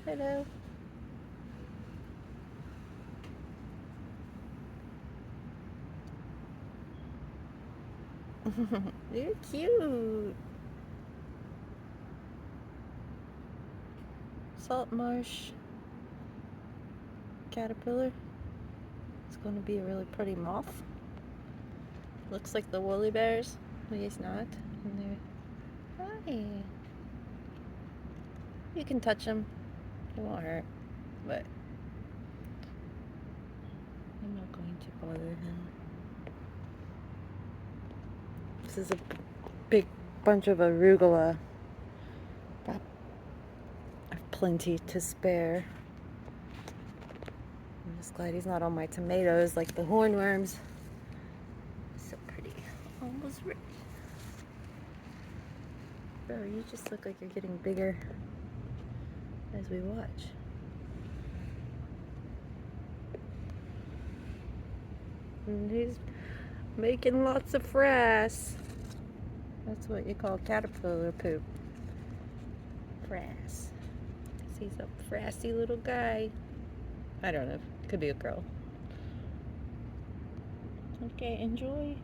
Hello. You're cute. Salt marsh caterpillar. It's going to be a really pretty moth. Looks like the woolly bears, but he's not. And hi. You can touch him. It won't hurt, but I'm not going to bother him. This is a big bunch of arugula. But I have plenty to spare. I'm just glad he's not on my tomatoes like the hornworms. So pretty. Almost ready. Bro, you just look like you're getting bigger as we watch. And he's making lots of frass. That's what you call caterpillar poop. Frass. He's a frassy little guy. I don't know. Could be a girl. Okay, enjoy.